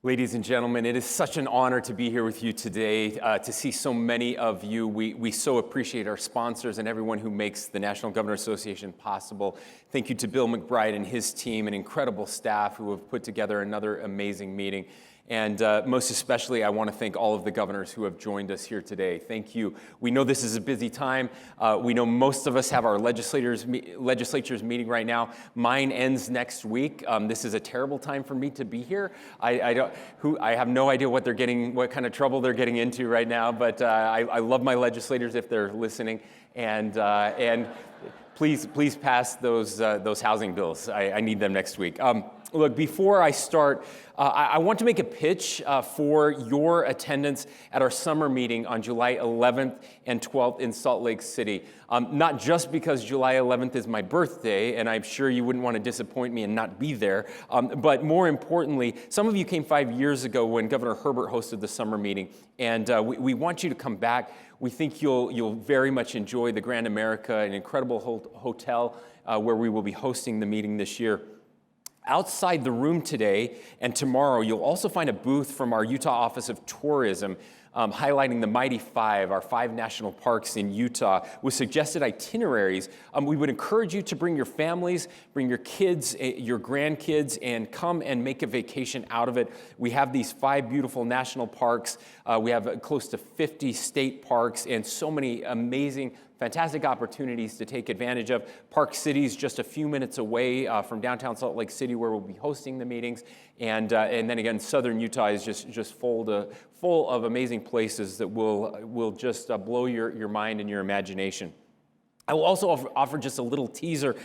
Ladies and gentlemen, it is such an honor to be here with you today, to see so many of you. We so appreciate our sponsors and everyone who makes the National Governor Association possible. Thank you to Bill McBride and his team and incredible staff who have put together another amazing meeting. And most especially, I want to thank all of the governors who have joined us here today. Thank you. We know this is a busy time. We know most of us have our legislatures meeting right now. Mine ends next week. This is a terrible time for me to be here. I have no idea what kind of trouble they're getting into right now. But I love my legislators if they're listening. And please pass those housing bills. I need them next week. Look, before I start, I want to make a pitch for your attendance at our summer meeting on July 11th and 12th in Salt Lake City. Not just because July 11th is my birthday, and I'm sure you wouldn't want to disappoint me and not be there, but more importantly, some of you came 5 years ago when Governor Herbert hosted the summer meeting, and we want you to come back. We think you'll very much enjoy the Grand America, an incredible hotel where we will be hosting the meeting this year. Outside the room today and tomorrow, you'll also find a booth from our Utah Office of Tourism highlighting the Mighty Five, our 5 national parks in Utah, with suggested itineraries. We would encourage you to bring your families, bring your kids, your grandkids, and come and make a vacation out of it. We have these 5 beautiful national parks. We have close to 50 state parks and so many amazing, fantastic opportunities to take advantage of. Park City's just a few minutes away from downtown Salt Lake City, where we'll be hosting the meetings. And then again, southern Utah is just full of amazing places that will just blow your mind and your imagination. I will also offer just a little teaser.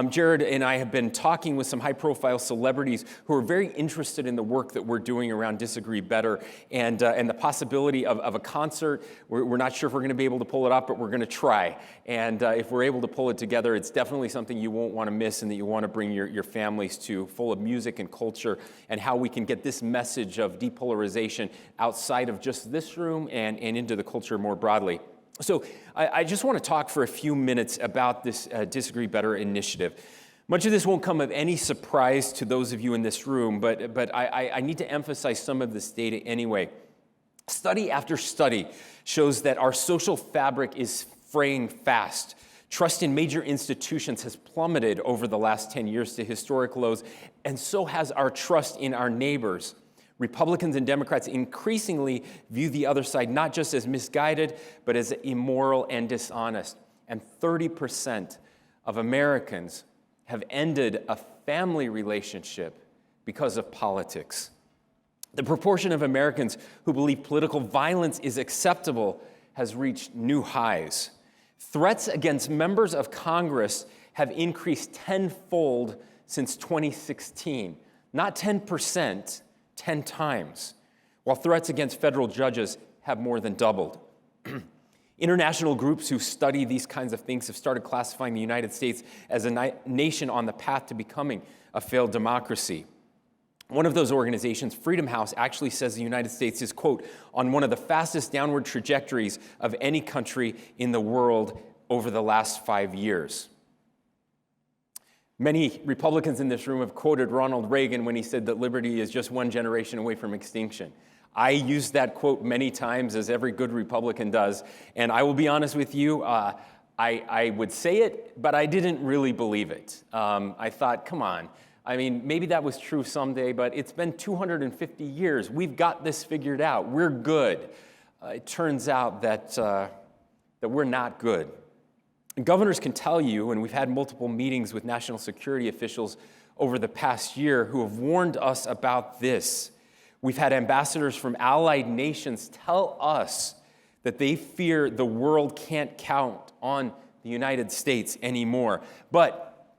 Jared and I have been talking with some high-profile celebrities who are very interested in the work that we're doing around Disagree Better and the possibility of a concert. We're not sure if we're going to be able to pull it off, but we're going to try. And if we're able to pull it together, it's definitely something you won't want to miss and that you want to bring your families to, full of music and culture, and how we can get this message of depolarization outside of just this room and into the culture more broadly. So I just want to talk for a few minutes about this Disagree Better initiative. Much of this won't come of any surprise to those of you in this room, but I need to emphasize some of this data anyway. Study after study shows that our social fabric is fraying fast. Trust in major institutions has plummeted over the last 10 years to historic lows, and so has our trust in our neighbors. Republicans and Democrats increasingly view the other side not just as misguided, but as immoral and dishonest. And 30% of Americans have ended a family relationship because of politics. The proportion of Americans who believe political violence is acceptable has reached new highs. Threats against members of Congress have increased tenfold since 2016. Not 10%, 10 times, while threats against federal judges have more than doubled. International groups who study these kinds of things have started classifying the United States as a nation on the path to becoming a failed democracy. One of those organizations, Freedom House, actually says the United States is, quote, on one of the fastest downward trajectories of any country in the world over the last 5 years. Many Republicans in this room have quoted Ronald Reagan when he said that liberty is just one generation away from extinction. I use that quote many times, as every good Republican does, and I will be honest with you, I would say it, but I didn't really believe it. I thought, come on, I mean, maybe that was true someday, but it's been 250 years. We've got this figured out. We're good. It turns out that we're not good. Governors can tell you, and we've had multiple meetings with national security officials over the past year who have warned us about this. We've had ambassadors from allied nations tell us that they fear the world can't count on the United States anymore. But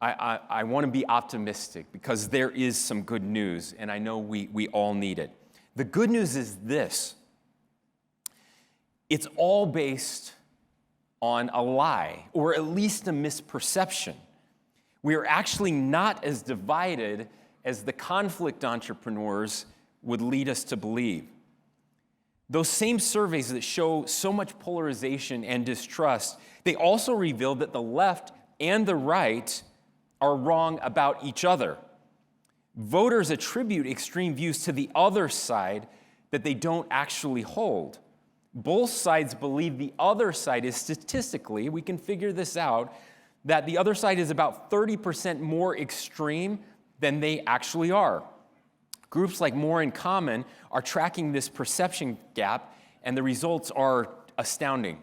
I want to be optimistic because there is some good news, and I know we all need it. The good news is this. It's all based on a lie, or at least a misperception. We are actually not as divided as the conflict entrepreneurs would lead us to believe. Those same surveys that show so much polarization and distrust, they also reveal that the left and the right are wrong about each other. Voters attribute extreme views to the other side that they don't actually hold. Both sides believe the other side is statistically, we can figure this out, that the other side is about 30% more extreme than they actually are. Groups like More in Common are tracking this perception gap, and the results are astounding.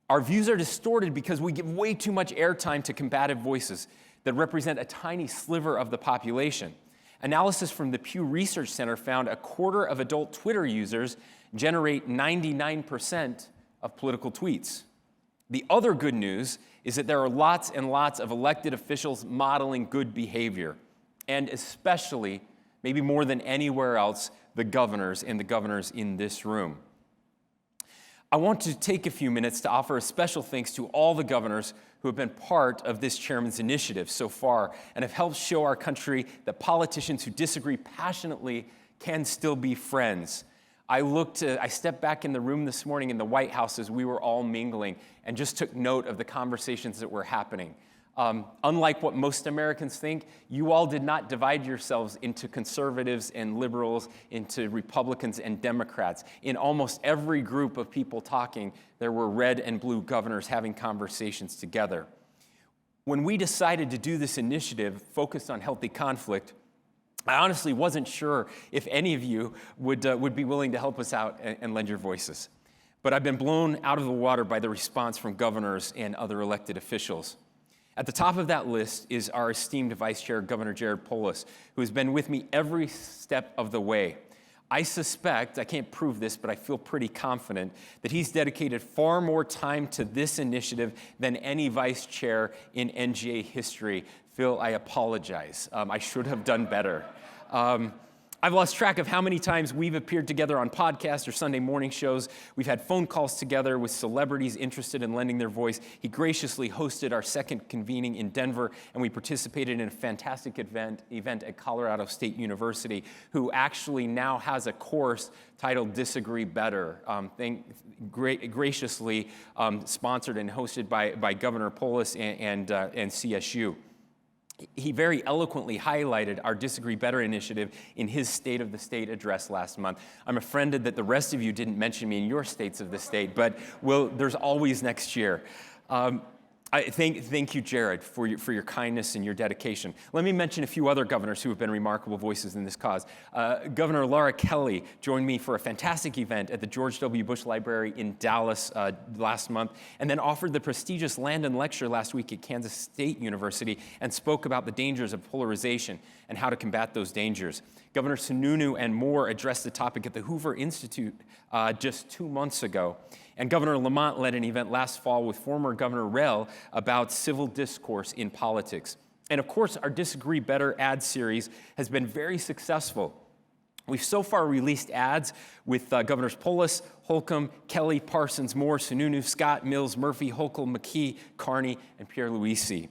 Our views are distorted because we give way too much airtime to combative voices that represent a tiny sliver of the population. Analysis from the Pew Research Center found a quarter of adult Twitter users generate 99% of political tweets. The other good news is that there are lots and lots of elected officials modeling good behavior, and especially, maybe more than anywhere else, the governors and the governors in this room. I want to take a few minutes to offer a special thanks to all the governors who have been part of this chairman's initiative so far and have helped show our country that politicians who disagree passionately can still be friends. I stepped back in the room this morning in the White House as we were all mingling and just took note of the conversations that were happening. Unlike what most Americans think, you all did not divide yourselves into conservatives and liberals, into Republicans and Democrats. In almost every group of people talking, there were red and blue governors having conversations together. When we decided to do this initiative focused on healthy conflict, I honestly wasn't sure if any of you would be willing to help us out and lend your voices. But I've been blown out of the water by the response from governors and other elected officials. At the top of that list is our esteemed Vice Chair, Governor Jared Polis, who has been with me every step of the way. I suspect, I can't prove this, but I feel pretty confident that he's dedicated far more time to this initiative than any vice chair in NGA history. Phil, I apologize. I should have done better. I've lost track of how many times we've appeared together on podcasts or Sunday morning shows. We've had phone calls together with celebrities interested in lending their voice. He graciously hosted our second convening in Denver, and we participated in a fantastic event at Colorado State University, who actually now has a course titled Disagree Better, graciously sponsored and hosted by Governor Polis and CSU. He very eloquently highlighted our Disagree Better initiative in his State of the State address last month. I'm offended that the rest of you didn't mention me in your states of the state, but there's always next year. Thank you, Jared, for your kindness and your dedication. Let me mention a few other governors who have been remarkable voices in this cause. Governor Laura Kelly joined me for a fantastic event at the George W. Bush Library in Dallas last month, and then offered the prestigious Landon Lecture last week at Kansas State University and spoke about the dangers of polarization and how to combat those dangers. Governor Sununu and Moore addressed the topic at the Hoover Institute just 2 months ago. And Governor Lamont led an event last fall with former Governor Rell about civil discourse in politics. And of course, our Disagree Better ad series has been very successful. We've so far released ads with Governors Polis, Holcomb, Kelly, Parsons, Moore, Sununu, Scott, Mills, Murphy, Hochul, McKee, Carney, and Pierluisi.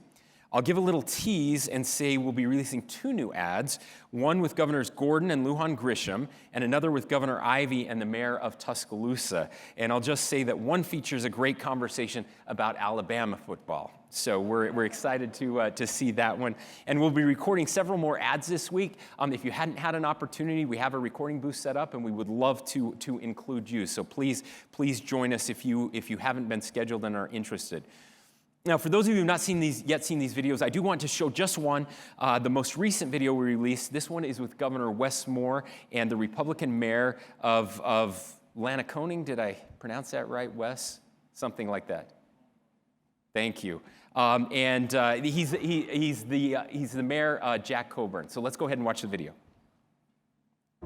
I'll give a little tease and say we'll be releasing 2 new ads, one with Governors Gordon and Lujan Grisham, and another with Governor Ivey and the mayor of Tuscaloosa. And I'll just say that one features a great conversation about Alabama football. So we're excited to see that one. And we'll be recording several more ads this week. If you hadn't had an opportunity, we have a recording booth set up, and we would love to include you. So please join us if you haven't been scheduled and are interested. Now, for those of you who have not seen these videos, I do want to show just one, the most recent video we released. This one is with Governor Wes Moore and the Republican mayor of Lannaconing. Did I pronounce that right, Wes? Something like that. Thank you. And he's the mayor, Jack Coburn. So let's go ahead and watch the video.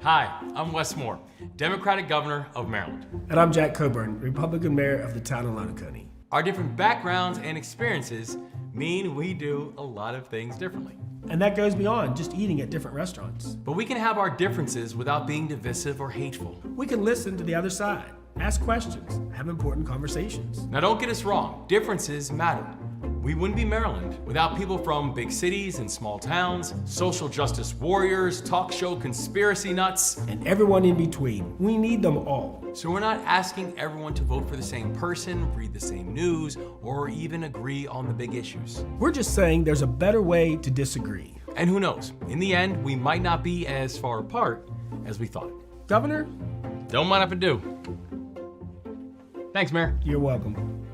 Hi, I'm Wes Moore, Democratic Governor of Maryland. And I'm Jack Coburn, Republican Mayor of the town of Lannaconing. Our different backgrounds and experiences mean we do a lot of things differently. And that goes beyond just eating at different restaurants. But we can have our differences without being divisive or hateful. We can listen to the other side, ask questions, have important conversations. Now don't get us wrong, differences matter. We wouldn't be Maryland without people from big cities and small towns, social justice warriors, talk show conspiracy nuts, and everyone in between. We need them all. So we're not asking everyone to vote for the same person, read the same news, or even agree on the big issues. We're just saying there's a better way to disagree. And who knows, in the end, we might not be as far apart as we thought. Governor, Don't mind if I do. Thanks, Mayor. you're welcome.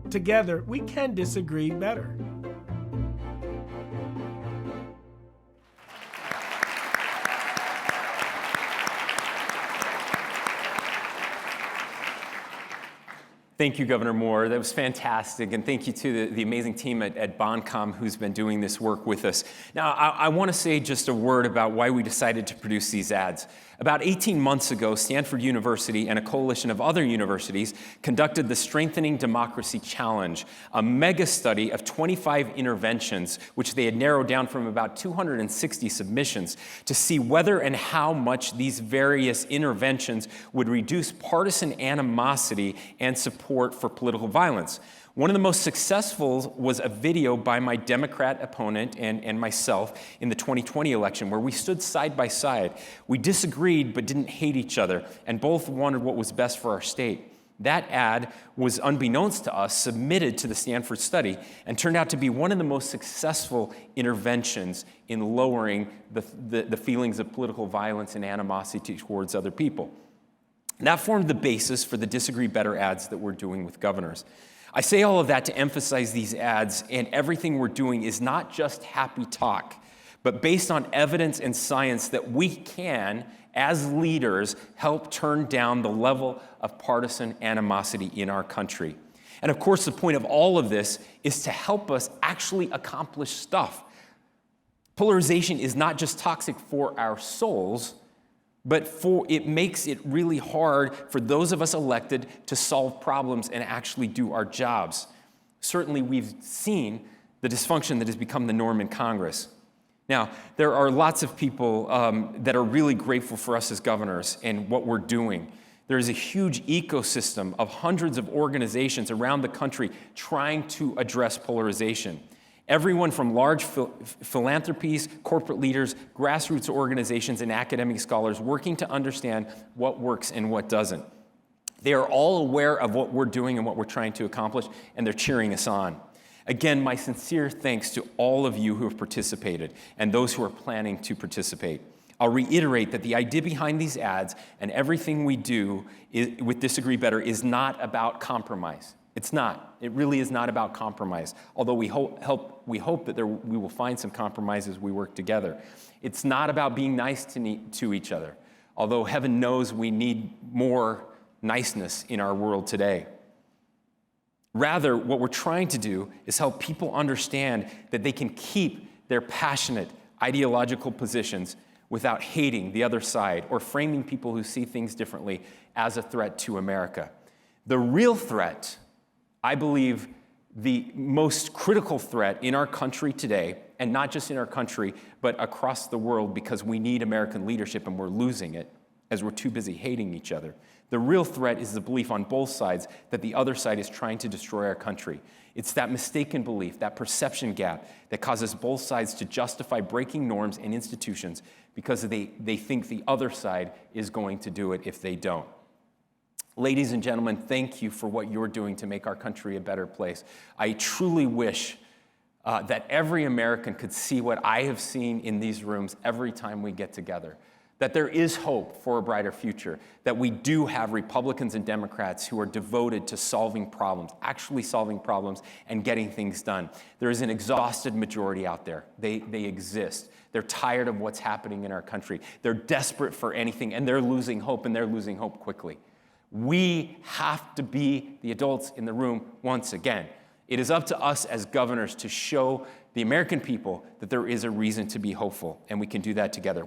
Together, we can disagree better. Thank you, Governor Moore. That was fantastic. And thank you to the amazing team at Bondcom who's been doing this work with us. Now, I want to say just a word about why we decided to produce these ads. About 18 months ago, Stanford University and a coalition of other universities conducted the Strengthening Democracy Challenge, a mega study of 25 interventions, which they had narrowed down from about 260 submissions, to see whether and how much these various interventions would reduce partisan animosity and support for political violence. One of the most successful was a video by my Democrat opponent and myself in the 2020 election where we stood side by side. We disagreed but didn't hate each other and both wanted what was best for our state. That ad was, unbeknownst to us, submitted to the Stanford study and turned out to be one of the most successful interventions in lowering the feelings of political violence and animosity towards other people. And that formed the basis for the Disagree Better ads that we're doing with governors. I say all of that to emphasize these ads and everything we're doing is not just happy talk, but based on evidence and science that we can, as leaders, help turn down the level of partisan animosity in our country. And of course, the point of all of this is to help us actually accomplish stuff. Polarization is not just toxic for our souls, but it makes it really hard for those of us elected to solve problems and actually do our jobs. Certainly, we've seen the dysfunction that has become the norm in Congress. Now, there are lots of people that are really grateful for us as governors and what we're doing. There is a huge ecosystem of hundreds of organizations around the country trying to address polarization. Everyone from large philanthropies, corporate leaders, grassroots organizations, and academic scholars working to understand what works and what doesn't. They are all aware of what we're doing and what we're trying to accomplish, and they're cheering us on. Again, my sincere thanks to all of you who have participated and those who are planning to participate. I'll reiterate that the idea behind these ads and everything we do with Disagree Better is not about compromise. It's not. It really is not about compromise, although we hope that we will find some compromise as we work together. It's not about being nice to each other, although heaven knows we need more niceness in our world today. Rather, what we're trying to do is help people understand that they can keep their passionate ideological positions without hating the other side or framing people who see things differently as a threat to America. The real threat, I believe, the most critical threat in our country today, and not just in our country, but across the world, because we need American leadership and we're losing it as we're too busy hating each other. The real threat is the belief on both sides that the other side is trying to destroy our country. It's that mistaken belief, that perception gap that causes both sides to justify breaking norms and institutions because they think the other side is going to do it if they don't. Ladies and gentlemen, thank you for what you're doing to make our country a better place. I truly wish that every American could see what I have seen in these rooms every time we get together, that there is hope for a brighter future, that we do have Republicans and Democrats who are devoted to solving problems, actually solving problems and getting things done. There is an exhausted majority out there. They exist. They're tired of what's happening in our country. They're desperate for anything, and they're losing hope, and they're losing hope quickly. We have to be the adults in the room once again. It is up to us as governors to show the American people that there is a reason to be hopeful, and we can do that together.